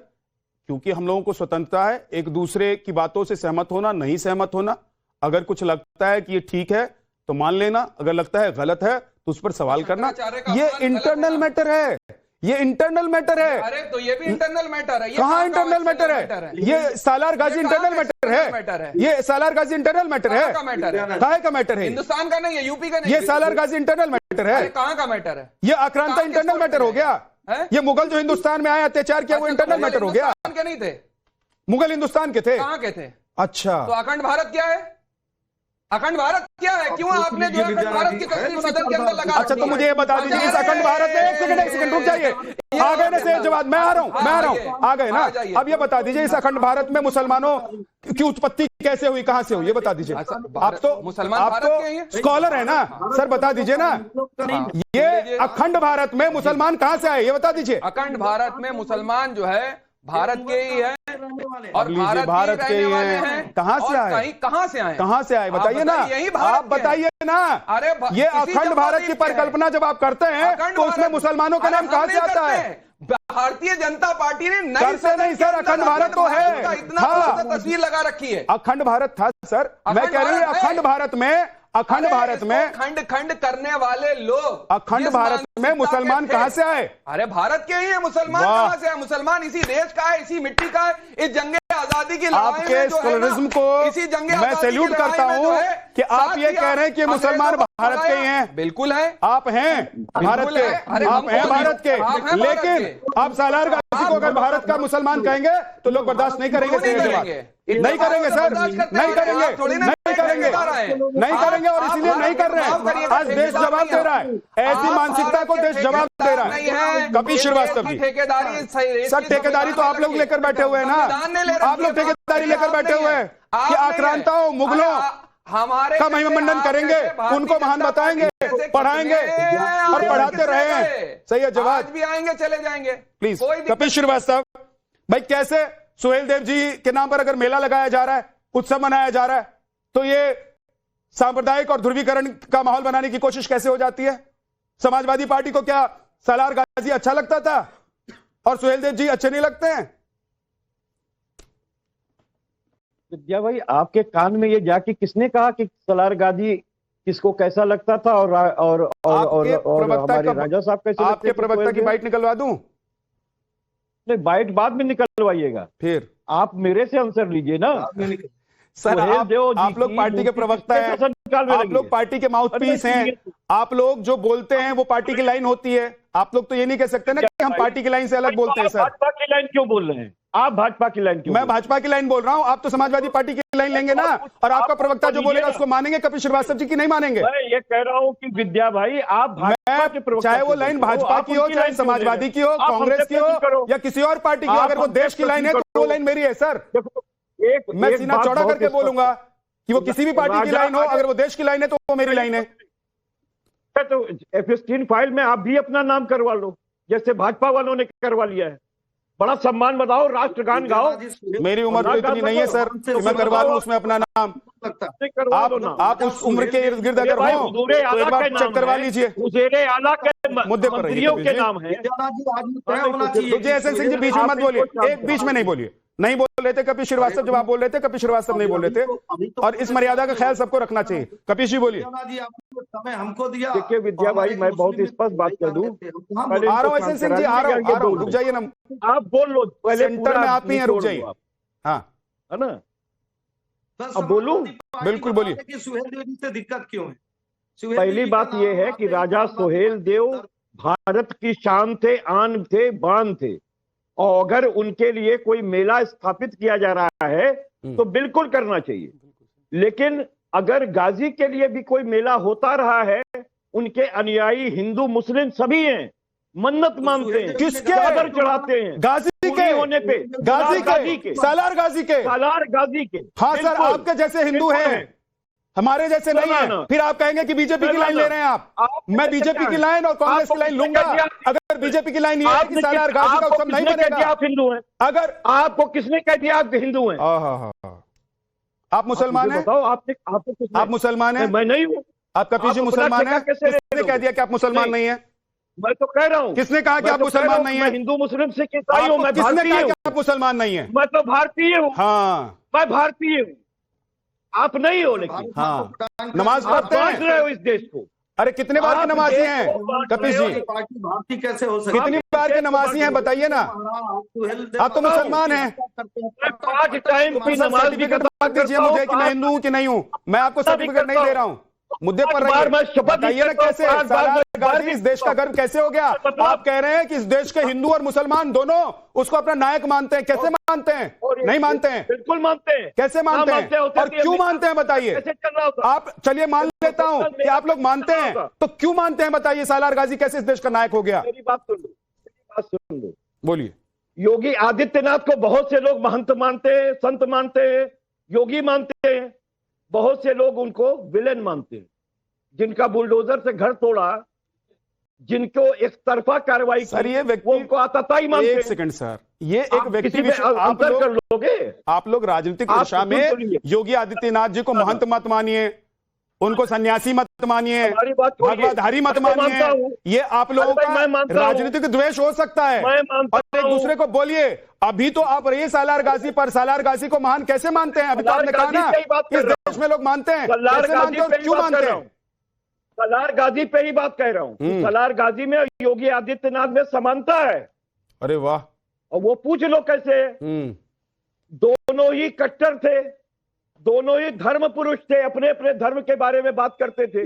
क्योंकि हम लोगों को स्वतंत्रता है एक दूसरे की बातों से सहमत होना, नहीं सहमत होना। अगर कुछ लगता है कि ये ठीक है तो मान लेना, अगर लगता है गलत है तो उस पर सवाल करना। ये इंटरनल मैटर है, ये इंटरनल मैटर है। अरे तो ये भी इंटरनल मैटर है। कहाँ इंटरनल मैटर है? ये सालार गाजी इंटरनल मैटर है। ये सालार गाजी इंटरनल मैटर है। कहाँ का मैटर है? हिंदुस्तान का नहीं है, यूपी का नहीं। ये सालार गाजी इंटरनल मैटर है। कहाँ का मैटर है? ये आक्रांता इंटरनल मैटर हो गया। ये मुगल जो हिंदुस्तान में आए अत्याचार किया वो इंटरनल मैटर हो गया। के नहीं थे मुगल हिंदुस्तान के थे। कहाँ के थे? अच्छा तो अखंड भारत क्या है? अखंड भारत क्या है? क्यों आपने जो अखंड भारत की तस्वीर सदन के अंदर लगा? अच्छा तो मुझे ये बता दीजिए इस अखंड भारत में एक सेकंड रुक जाइए। आ गए ना से जवाब, मैं आ रहा हूँ आ गए ना। अब ये बता दीजिए इस अखंड भारत में मुसलमानों की उत्पत्ति कैसे हुई, कहाँ से हुई, ये बता दीजिए। आप तो मुसलमान आप तो स्कॉलर है ना सर, बता दीजिए ना ये अखंड भारत में मुसलमान कहाँ से आए ये बता दीजिए। अखंड भारत में मुसलमान जो है भारत के ही है और भारत के ही हैं। कहाँ से आए? कहाँ से आए? कहाँ से आए बताइए ना, आप बताइए ना। अरे ये अखंड भारत की परिकल्पना जब आप करते हैं तो उसमें मुसलमानों का नाम कहाँ से आता है? भारतीय जनता पार्टी ने करते नहीं सर, अखंड भारत तो है, इतना तस्वीर लगा रखी है। अखंड भारत था सर, मैं कह रही हूँ अखंड भारत में खंड खंड करने वाले लोग अखंड भारत में मुसलमान कहाँ से आए? अरे भारत के ही है मुसलमान। कहाँ से आए मुसलमान? इसी देश का है, इसी मिट्टी का है। इस जंगे आजादी की लड़ाई आपके में जो है स्कॉलरिज्म को इसी जंगे मैं सैल्यूट करता हूँ कि आप ये कह रहे हैं कि मुसलमान भारत के ही हैं। बिल्कुल है, आप हैं भारत के, आप हैं भारत के, लेकिन आप सालार गाजी को अगर भारत का मुसलमान कहेंगे तो लोग बर्दाश्त नहीं करेंगे। नहीं करेंगे सर, नहीं करेंगे, नहीं करेंगे, नहीं करेंगे और इसीलिए नहीं कर रहे हैं। आज देश जवाब दे रहा है, ऐसी मानसिकता को देश जवाब दे रहा है। कपिल श्रीवास्तव जी, सर ठेकेदारी तो आप लोग लेकर बैठे हुए हैं ना, आप लोग ठेकेदारी लेकर बैठे हुए हैं कि आक्रांताओं मुगलों हमारे का महिमामंडन करेंगे, उनको महान बताएंगे, पढ़ाएंगे और पढ़ाते रहे हैं। सही है जवाब, भी आएंगे चले जाएंगे। प्लीज कपिल श्रीवास्तव भाई, कैसे सुहेल देव जी के नाम पर अगर मेला लगाया जा रहा है, उत्सव मनाया जा रहा है, तो ये सांप्रदायिक और ध्रुवीकरण का माहौल बनाने की कोशिश कैसे हो जाती है? समाजवादी पार्टी को क्या सालार गाजी अच्छा लगता था और सुहेल देव जी अच्छे नहीं लगते हैं? विद्या भाई, आपके कान में ये जाके किसने कहा कि सालार गाजी किसको कैसा लगता था और हमारे राजा साहब कैसे? आपके प्रवक्ता की बाइट निकलवा दूं? नहीं, बाइट बाद में निकलवाइएगा, फिर आप मेरे से आंसर लीजिए ना। सर आप लोग पार्टी के प्रवक्ता हैं, आप लोग पार्टी के माउथ पीस हैं, आप लोग जो बोलते हैं वो पार्टी की लाइन होती है। आप लोग तो ये नहीं कह सकते ना कि हम पार्टी की लाइन से अलग बोलते हैं। सर भाजपा की लाइन क्यों बोल रहे हैं आप? भाजपा की लाइन क्यों? मैं भाजपा की लाइन बोल रहा हूं, आप तो समाजवादी पार्टी की लाइन लेंगे ना, और आपका प्रवक्ता जो बोलेगा उसको मानेंगे कपिल श्रीवास्तव जी की नहीं मानेंगे? मैं ये कह रहा हूँ कि विद्या भाई, आप भाजपा के प्रवक्ता, चाहे वो लाइन भाजपा की हो, चाहे समाजवादी की हो, कांग्रेस की हो या किसी और पार्टी की हो, अगर वो देश की लाइन है तो वो लाइन मेरी है। सर मैं सीना चौड़ा करके बोलूंगा कि वो किसी भी पार्टी की लाइन हो, अगर वो देश की लाइन है तो वो मेरी लाइन है। तो F-16 फाइल में आप भी अपना नाम करवा लो, जैसे भाजपा वालों ने करवा लिया है। बड़ा सम्मान बताओ, राष्ट्रगान गाओ। मेरी उम्र तो इतनी नहीं है सर कि मैं करवा लूं उसमें अपना नाम। आप उस उम्र के इर्द गिर्द अगर हो तो एक बार चेक करवा लीजिए। वज़ीर आला के मुद्दे पर के नाम है। जयसन सिंह जी बीच में मत बोलिए, एक बीच में नहीं बोलिए। नहीं बोल रहे थे कपिल श्रीवास्तव, जब आप बोल रहे थे कपिल श्रीवास्तव नहीं बोल रहे थे, और इस मर्यादा का ख्याल सबको रखना चाहिए। कपिल जी बोलिए। हमको दिया। देखिए विद्या भाई, मैं बहुत स्पस्ट बात कर दूं, आ रहा हूँ एसएन सिंह जी, आ रहा हूँ, रुक जाइए ना, आप बोल लो पहले, सेंटर में आप ही हैं, रुक जाइए। हाँ है ना, अब बोलूं? बिल्कुल बोलिए। कि सुहेल देव जी से दिक्कत क्यों है? पहली बात यह है कि राजा सुहेल देव भारत की शान थे, आन थे, बान थे, और अगर उनके लिए कोई मेला स्थापित किया जा रहा है तो बिल्कुल करना चाहिए। लेकिन अगर गाजी के लिए भी कोई मेला होता रहा है, उनके अनुयायी हिंदू मुस्लिम सभी हैं, मन्नत मानते हैं, किसके चादर चढ़ाते हैं गाजी के होने पे, गाजी के सालार गाजी के, सालार गाजी के। हाँ सर, आपके जैसे हिंदू हैं, हमारे जैसे नहीं है। फिर आप कहेंगे कि बीजेपी की लाइन ले रहे हैं आप। मैं बीजेपी की लाइन और कांग्रेस की लाइन लूंगा अगर बीजेपी की लाइन ये है कि सालार गाजी का उत्सव नहीं बनेगा। आप हिंदू हैं? अगर आपको किसने कह दिया आप हिंदू हैं? आप मुसलमान हैं? बताओ, आप मुसलमान हैं? मैं नहीं हूँ। आप कपिल जी मुसलमान हैं? किसने कह दिया कि आप मुसलमान नहीं है? मैं तो कह रहा हूँ। किसने कहा कि आप मुसलमान नहीं है? हिंदू मुस्लिम से ईसाई हूँ, मैं किसने भारतीय कहा हूँ? कि आप मुसलमान नहीं है? मैं तो भारतीय हूँ। हाँ, मैं भारतीय हूँ, आप नहीं हो। लेकिन हाँ, नमाज पढ़ते बांट रहे हो इस देश को। अरे कितने बार के नमाजी हैं कपीश जी? पार्टी भारतीय कैसे हो सकती? कितनी बार के नमाजी हैं बताइए ना। आप तो मुसलमान हैं। 5 टाइम की नमाज भी सर्टिफिकेट दीजिए मुझे कि मैं हिंदू हूं कि नहीं हूं। मैं आपको सर्टिफिकेट नहीं दे रहा हूं। मुद्दे पर रहिए। बताइए ना कैसे सालार गाजी इस देश का गर्व कैसे हो गया? आप कह रहे हैं कि इस देश के हिंदू और मुसलमान दोनों उसको अपना नायक मानते हैं। कैसे मानते हैं? नहीं मानते हैं। बिल्कुल मानते हैं। कैसे मानते हैं और क्यों मानते हैं बताइए? आप चलिए मान लेता हूं कि आप लोग मानते हैं, तो क्यों मानते हैं बताइए? सालार गाजी कैसे इस देश का नायक हो गया? मेरी बात सुन लो। बोलिए। योगी आदित्यनाथ को बहुत से लोग महंत मानते हैं, संत मानते हैं, योगी मानते हैं। बहुत से लोग उनको विलेन मानते हैं, जिनका बुलडोजर से घर तोड़ा, जिनको एक तरफा कार्रवाई सर ये व्यक्ति उनको आतताई मानते हैं। एक सेकंड सर, ये एक व्यक्ति अंतर कर लोगे। आप लोग राजनीतिक दिशा में योगी आदित्यनाथ जी को महंत मत मानिए, उनको सन्यासी मत मानिए, भगवाधारी मत मानिए। ये आप लोगों का राजनीतिक द्वेष हो सकता है और एक दूसरे को बोलिए। अभी तो आप रहिए सालार गाजी पर। सालार गाजी को महान कैसे मानते हैं? अभी तो आपने कहा ना इस देश में लोग मानते हैं। कैसे मानते हैं और क्यों मानते हैं? सालार गाजी पे ही बात कह रहा हूं। सालार गाजी में योगी आदित्यनाथ में समानता है। अरे वाह। और वो पूछ लो कैसे? दोनों ही कट्टर थे, दोनों ही धर्म पुरुष थे, अपने अपने धर्म के बारे में बात करते थे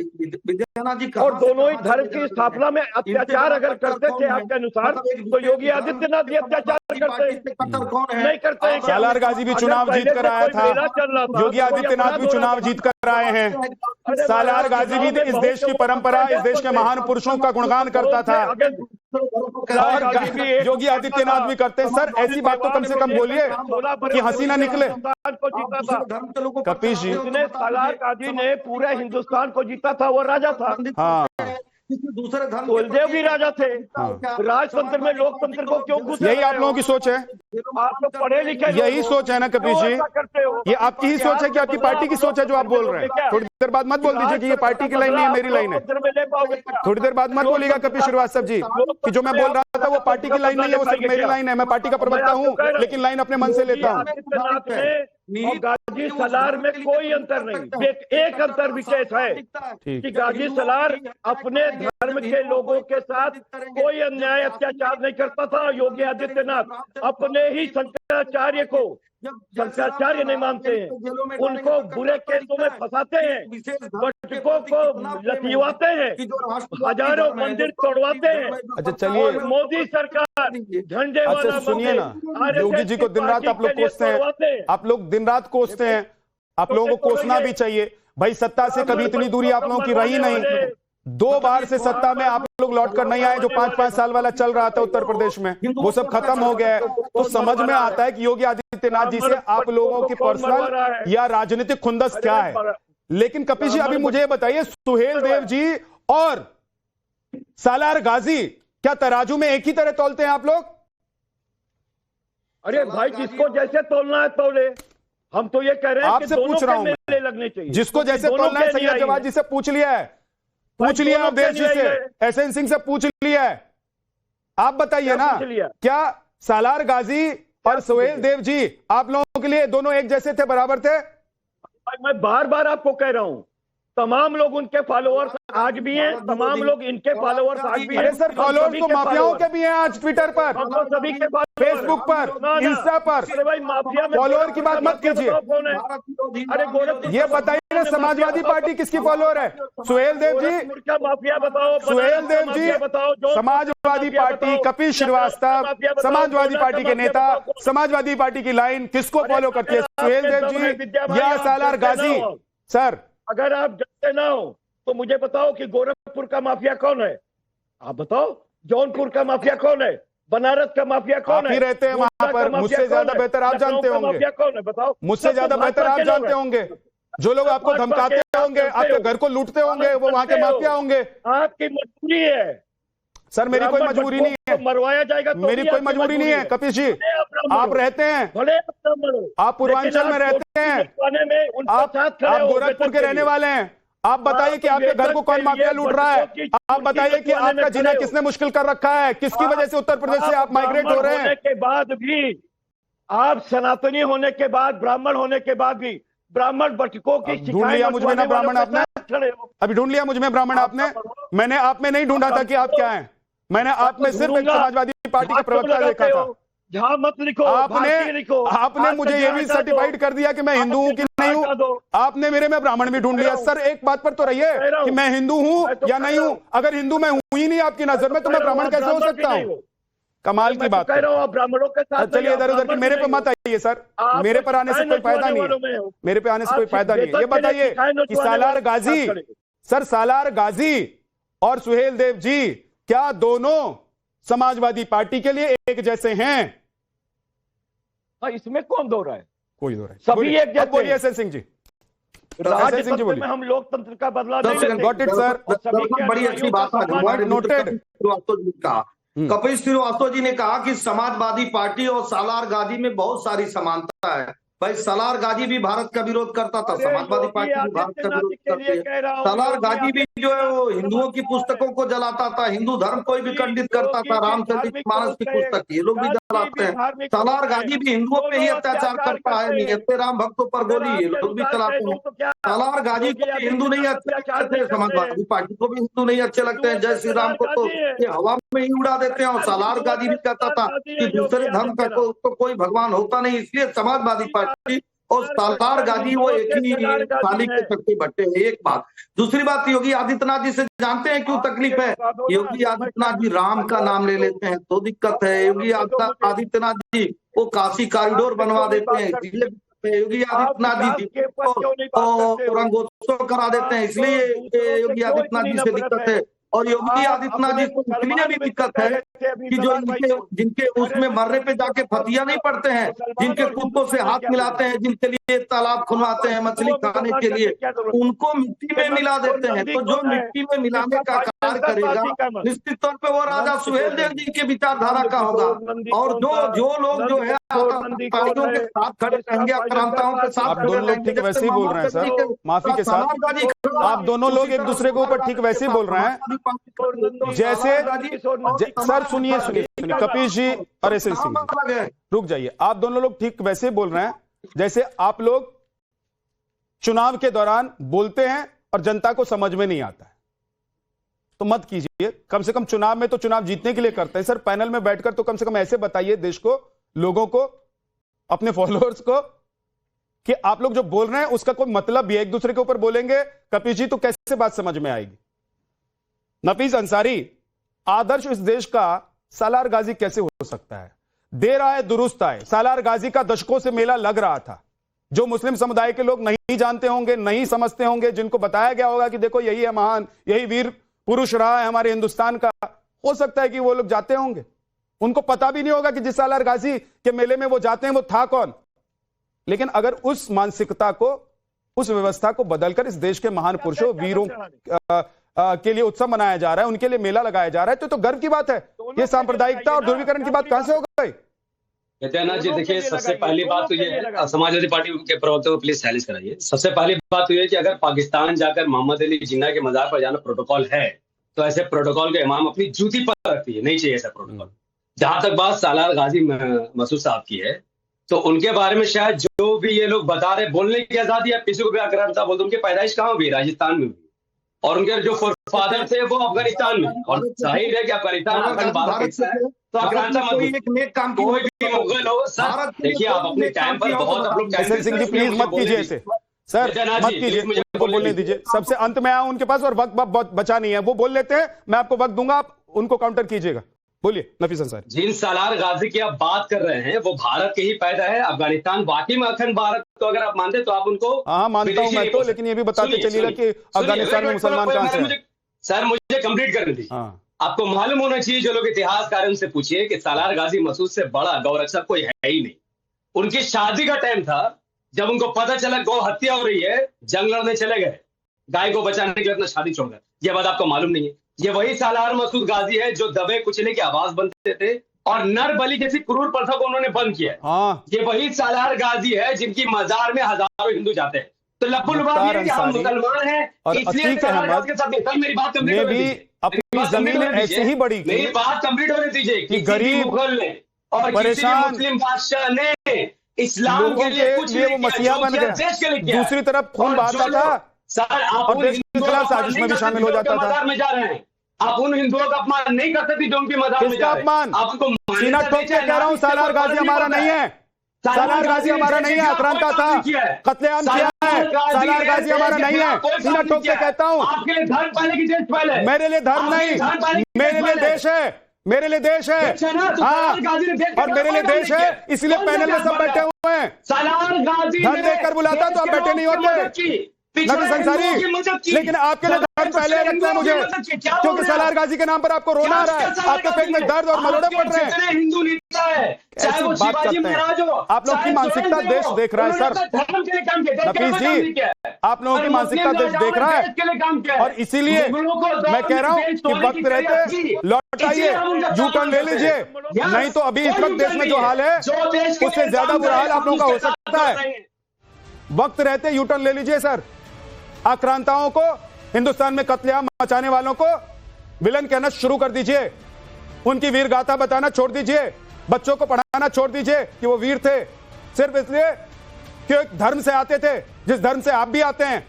और दोनों ही धर्म की स्थापना में अत्याचार अगर करते थे आपके अनुसार, तो योगी आदित्यनाथ भी अत्याचार करते नहीं करते? सालार गाजी भी चुनाव जीत कर आया था, योगी आदित्यनाथ भी चुनाव जीत कर आए हैं। सालार गाजी भी इस देश की परंपरा, इस देश के महान पुरुषों का गुणगान करता था और योगी आदित्यनाथ भी करते हैं। सर ऐसी बात तो कम से कम बोलिए कि हंसी ना निकले। कपीश जी, सालार गाजी ने पूरे हिंदुस्तान को जीता था, वो राजा था। हाँ, दूसरे धर्म सुहेलदेव भी राजा थे। राजतंत्र में लोकतंत्र को क्यों घुस? यही आप लोगों की सोच है। आप लोग पढ़े लिखे, यही सोच है ना कपीश जी? ये आपकी ही सोच है कि आपकी पार्टी की सोच है जो आप बोल रहे हैं? थोड़ी देर बाद मत बोल दीजिए कि ये पार्टी की लाइन नहीं है, मेरी लाइन है। थोड़ी देर बाद मत बोलिएगा कपीश श्रीवास्तव जी कि जो मैं बोल रहा था वो पार्टी की लाइन नहीं है, वो सिर्फ मेरी लाइन है। मैं पार्टी का प्रवक्ता हूँ लेकिन लाइन अपने मन से लेता हूँ। गाजी सलार में कोई अंतर नहीं। एक अंतर विशेष है कि गाजी सलार अपने धर्म के लोगों के साथ कोई अन्याय अत्याचार नहीं करता था। योगी आदित्यनाथ अपने ही शंकराचार्य को शंकराचार्य नहीं मानते हैं, उनको बुरे केसों में फंसाते हैं, बच्चों को लतिवाते हैं, हजारों मंदिर तोड़वाते हैं। अच्छा चलिए, मोदी सरकार झंडे अच्छा सुनिए ना, योगी जी को दिन रात आप लोग कोसते हैं, आप लोग दिन रात कोसते हैं, आप लोगों को कोसना भी चाहिए भाई। सत्ता से कभी इतनी दूरी आप लोगों की रही नहीं। 2 बार से सत्ता में आप लोग लौट कर नहीं आए। जो 5-5 साल वाला चल रहा था उत्तर प्रदेश में, वो सब खत्म हो गया है। तो समझ में आता है कि योगी आदित्यनाथ जी से आप लोगों की पर्सनल या राजनीतिक खुंदस क्या है। लेकिन कपीश जी अभी मुझे बताइए, सुहेलदेव जी और सालार गाजी क्या तराजू में एक ही तरह तौलते हैं आप लोग? अरे भाई, जिसको जैसे तोलना है तोले। हम तो ये कह रहे हैं आपसे पूछ रहा हूं मैं, लगने चाहिए जिसको जैसे तोलना है। सैयद जवाद जी से पूछ लिया है, पूछ लिया अवधेश जी से, एसएन सिंह से पूछ लिया है। आप बताइए ना, क्या सालार गाजी और सुहेलदेव जी आप लोगों के लिए दोनों एक जैसे थे, बराबर थे? मैं बार बार आपको कह रहा हूं, तमाम लोग उनके फॉलोअर्स आज भी हैं, तमाम लोग इनके फॉलोअर्स आज भी हैं। अरे सर, फॉलोअर्स तो माफियाओं के भी हैं आज ट्विटर पर, सभी के फेसबुक पर, इंस्टा पर। फॉलोअर की बात मत कीजिए। अरे ये बताइए ना, समाजवादी पार्टी किसकी फॉलोअर है? सुहेलदेव जी माफिया बताओ। सुहेलदेव जी समाजवादी पार्टी, कपीश श्रीवास्तव समाजवादी पार्टी के नेता, समाजवादी पार्टी की लाइन किसको फॉलो करती है? सुहेलदेव जी या सालार गाजी? सर अगर आप जानते ना हो तो मुझे बताओ कि गोरखपुर का माफिया कौन है? आप बताओ। जौनपुर का माफिया कौन है? बनारस का माफिया कौन है? आप ही रहते हैं वहां पर, मुझसे ज्यादा बेहतर आप जानते होंगे। माफिया कौन है बताओ? मुझसे ज्यादा बेहतर आप जानते होंगे। जो लोग आपको धमकाते होंगे, आपके घर को लूटते होंगे, वो वहां के माफिया होंगे। आपकी मजबूरी है सर, मेरी कोई मजबूरी नहीं है। मरवाया जाएगा तो मेरी कोई मजबूरी नहीं है। कपीश जी आप रहते हैं, आप पूर्वांचल में रहते हैं, आप गोरखपुर के रहने वाले हैं। आप बताइए कि आपके घर को कौन माफिया लूट रहा है? आप बताइए कि आपका जीना किसने मुश्किल कर रखा है? किसकी वजह से उत्तर प्रदेश से आप माइग्रेट हो रहे हैं? के बाद भी आप सनातनी होने के बाद, ब्राह्मण होने के बाद भी ब्राह्मण बटकों की ढूंढ लिया मुझ में ना ब्राह्मण आपने, अभी ढूंढ लिया मुझ में ब्राह्मण आपने। मैंने आप में नहीं ढूंढा था कि आप क्या हैं, मैंने आप में सिर्फ एक समाजवादी पार्टी का प्रवक्ता देखा था। जहां मत लिखो, आपने मुझे ये भी सर्टिफाइड कर दिया कि मैं हिंदू हूं कि नहीं हूं। आपने मेरे में ब्राह्मण भी ढूंढ लिया। सर एक बात पर तो रहिए कि मैं हिंदू हूं या नहीं हूं। अगर हिंदू मैं हूं ही नहीं आपकी नजर में, तो मैं ब्राह्मण कैसे हो सकता हूं? कमाल की बात कह रहा हूं, ब्राह्मणों के साथ चलिए इधर उधर की मेरे पे मत आइए सर, मेरे पर आने से कोई फायदा नहीं है, मेरे पे आने से कोई फायदा नहीं है। ये बताइए कि सालार गाजी, सर सालार गाजी और सुहेल देव जी क्या दोनों समाजवादी पार्टी के लिए एक जैसे हैं? इसमें कौन दो रहा है? कोई दो रहा है, सभी एक जैसे। बोलिए एसएन सिंह जी। राजतंत्र में हम लोकतंत्र का बदला नहीं लेते। गॉट इट सर, बड़ी अच्छी बात है, नोटेड। कपिल श्रीवास्तव जी ने कहा कि समाजवादी पार्टी और सालार गाजी में बहुत सारी समानता है। भाई सालार गाजी भी भारत का विरोध करता था, समाजवादी पार्टी भी भारत का विरोध करती है। सालार गाजी भी जो है वो हिंदुओं की पुस्तकों को जलाता था, हिंदू धर्म को भी खंडित करता था। रामचरितमानस की पुस्तक ये लोग भी जलाते हैं। सालार गाजी भी हिंदुओं पे ही अत्याचार करता है, निहत्थे राम भक्तों पर गोली ये लोग भी चलाते हैं। सालार गाजी को भी हिंदू नहीं अच्छे लगते, समाजवादी पार्टी को भी हिंदू नहीं अच्छे लगते हैं। जय श्री राम को तो ये हवा में ही उड़ा देते हैं। और सालार गाजी भी कहता था कि दूसरे धर्म का तो कोई भगवान होता नहीं, इसलिए समाजवादी पार्टी और सालार गाजी वो एक ही थाली के चक्के बट्टे हैं। एक बात। दूसरी बात, योगी आदित्यनाथ जी से जानते हैं क्यों तकलीफ है? योगी आदित्यनाथ जी राम का नाम ले लेते हैं तो दिक्कत है। योगी आदित्यनाथ जी वो काशी कॉरिडोर बनवा देते हैं, योगी आदित्यनाथ जी रंगोत्सव करा देते हैं, इसलिए योगी आदित्यनाथ जी से दिक्कत है। और योगी आदित्यनाथ जी को इसलिए भी दिक्कत है कि जो जिनके उसमें मरने पे जाके फतिया नहीं पड़ते हैं, जिनके कुत्तों से हाथ मिलाते हैं, जिनके लिए तालाब खुलवाते हैं मछली खाने के लिए, उनको मिट्टी में मिला देते हैं। तो जो मिट्टी में मिलाने का कार्य करेगा निश्चित तौर पे वो राजा सुहेल देव जी के विचारधारा का होगा। और जो लोग जो है आतंकवादियों के साथ खड़े रहेंगे, आक्रांताओं के साथ, आप दोनों लोग ठीक वैसे ही बोल रहे हैं सर, माफी के साथ आप दोनों लोग एक दूसरे के ऊपर ठीक वैसे ही बोल रहे हैं जैसे सर सुनिए कपिल जी और एसएन सिंह जी रुक जाइए। आप दोनों लोग ठीक वैसे ही बोल रहे हैं जैसे आप लोग चुनाव के दौरान बोलते हैं और जनता को समझ में नहीं आता है, तो मत कीजिए। कम से कम चुनाव में तो चुनाव जीतने के लिए करते हैं सर, पैनल में बैठकर तो कम से कम ऐसे बताइए देश को, लोगों को, अपने फॉलोअर्स को कि आप लोग जो बोल रहे हैं उसका कोई मतलब भी है। एक दूसरे के ऊपर बोलेंगे कपिल जी तो कैसे बात समझ में आएगी? नफीस अंसारी, आदर्श इस देश का सालार गाजी कैसे हो सकता है? देर आए दुरुस्त आए। सालार गाजी का दशकों से मेला लग रहा था, जो मुस्लिम समुदाय के लोग नहीं जानते होंगे, नहीं समझते होंगे, जिनको बताया गया होगा कि देखो यही है महान, यही वीर पुरुष रहा है हमारे हिंदुस्तान का, हो सकता है कि वो लोग जाते होंगे, उनको पता भी नहीं होगा कि जिस सालार गाजी के मेले में वो जाते हैं वो था कौन। लेकिन अगर उस मानसिकता को, उस व्यवस्था को बदलकर इस देश के महान पुरुषों, वीरों के लिए उत्सव मनाया जा रहा है, उनके लिए मेला लगाया जा रहा है, तो गर्व की बात है। ये सांप्रदायिकता और ध्रुवीकरण की बात कहां से हो गई? नित्यानंद जी देखिए, सबसे पहली बात तो ये है, समाजवादी पार्टी के प्रवक्ता को प्लीज साइलेंस कराइए। सबसे पहली बात तो ये कि अगर पाकिस्तान जाकर मोहम्मद अली जिन्ना के मजार पर जाना प्रोटोकॉल है, तो ऐसे प्रोटोकॉल के इमाम अपनी जूती पर रखती है, नहीं चाहिए ऐसा प्रोटोकॉल। जहां तक बात सालार गाजी मसूद साहब की है, तो उनके बारे में शायद जो भी ये लोग बता रहे, बोलने की आजादी है, किसी को भी आक्रांता बोलते, उनकी पैदाइश कहाँ हुई? राजस्थान में हुई, और उनके जो फादर थे वो अफगानिस्तान में, और जाहिर है कि अफगानिस्तान अखंड भारत हिस्सा है, तो आक्रांता मत कोई भी मुगल हो सर। देखिए आप अपने टाइम पर बहुत आप लोग एसएन सिंह जी प्लीज मत कीजिए ऐसे सर, मत कीजिए, उनको बोलने दीजिए। सबसे अंत में आया उनके पास और वक्त बचा नहीं है, वो बोल लेते हैं, मैं आपको वक्त दूंगा, आप उनको काउंटर कीजिएगा। बोलिए नफीस अंसारी। जिन सालार गाजी की आप बात कर रहे हैं वो भारत के ही पैदा है। अफगानिस्तान वाकई में अखंड भारत तो अगर आप मानते तो आप उनको, हाँ मानता हूं मैं तो, लेकिन ये भी बताते चलिएगा कि अफगानिस्तान में मुसलमान कहां से हैं। सर मुझे कंप्लीट करने दीजिए। आपको मालूम होना चाहिए, जो लोग इतिहासकार उनसे पूछिए कि सालार गाजी मसूद से बड़ा गौरक्षक कोई है ही नहीं। उनकी शादी का टाइम था, जब उनको पता चला गौ हत्या हो रही है, जंग लड़ने चले गए गाय को बचाने के लिए अपना शादी छोड़कर। यह बात आपको मालूम नहीं है। ये वही सालार मसूद गाजी है जो दबे कुचले की आवाज बनते थे और नर बलि जैसी क्रूर प्रथा को उन्होंने बंद किया है। ये वही सालार गाजी है जिनकी मजार में हजारों हिंदू जाते हैं। तो लब्बुल ये कि हम मुसलमान हैं, इसलिए सालार गाजी के साथ मेरी बात कंप्लीट होनी चाहिए। अपनी जमीन ऐसे ही बड़ी, मेरी बात कंप्लीट होनी चाहिए कि गरीब मुगल ने और किसी मुस्लिम बादशाह ने इस्लाम लोगों के लिए कुछ लिए वो नहीं किया, मसीहा जो बन किया गया, देश के लिए किया। दूसरी तरफ खून और बहाता जो था सर आप और उन देश के हिंदुओं खिलाफ का साजिश में अपमान भी नहीं शामिल हो कर सकते, जाता जो उनके था। मजार में जा रहे हैं। आप उन हिंदुओं का अपमान नहीं कर सकते जो उनके मजार में किसका जा रहे हैं। अपमान? आप उनको सीना मान्यता ठोक के दीजिए, कह रहा हूं, नागरिकता सालार को गाजी फर्क नहीं हमारा पड़ता नहीं है, सालार गाजी हमारा नहीं है, आक्रांता था, कत्लेआम किया है, सालार गाजी हमारा नहीं है, सीना ठोक के कहता हूं। आपके लिए धर्म पहले की देश पहले, मेरे लिए धर्म नहीं, मेरे लिए देश है, मेरे लिए देश है, हाँ, और मेरे लिए देश है, इसलिए पैनल में सब बैठे हुए हैं। सालार गाजी धर्म देकर बुलाता तो आप बैठे नहीं होते नबी संसारी, लेकिन आपके लिए धर्म पहले लगता है मुझे, क्योंकि सालार गाजी के नाम पर आपको रोना आ रहा है, आपके पेट में दर्द और मरोड़े पड़ रहे हैं। हिंदू नेता है, चाहे वो शिवाजी महाराज हो, आप लोग की मानसिकता देश देख रहा है सर, नफीस जी, आप लोगों की मानसिकता देश देख रहा है, और इसीलिए मैं कह रहा हूं कि वक्त रहते लौट आइए, यू टर्न ले लीजिए, नहीं तो अभी इस वक्त देश में जो हाल है उससे ज्यादा बुरा हाल आप लोगों का हो सकता है। वक्त रहते यू टर्न ले लीजिए सर, आक्रांताओं को, हिंदुस्तान में कत्लेआम मचाने वालों को विलन कहना शुरू कर दीजिए, उनकी वीर गाथा बताना छोड़ दीजिए, बच्चों को पढ़ाना छोड़ दीजिए कि वो वीर थे, सिर्फ इसलिए कि एक धर्म से आते थे जिस धर्म से आप भी आते हैं।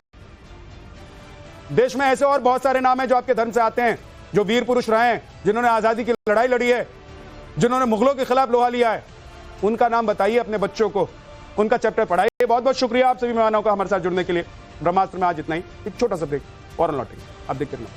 देश में ऐसे और बहुत सारे नाम हैं जो आपके धर्म से आते हैं, जो वीर पुरुष रहे हैं, जिन्होंने आजादी की लड़ाई लड़ी है, जिन्होंने मुगलों के खिलाफ लोहा लिया है, उनका नाम बताइए अपने बच्चों को, उनका चैप्टर पढ़ाइए। बहुत बहुत शुक्रिया आप सभी मेहमानों का हमारे साथ जुड़ने के लिए। ब्रह्मास्त्र में आज इतना ही, एक छोटा सा ब्रेक और लौटेंगे, आप देखते रहना।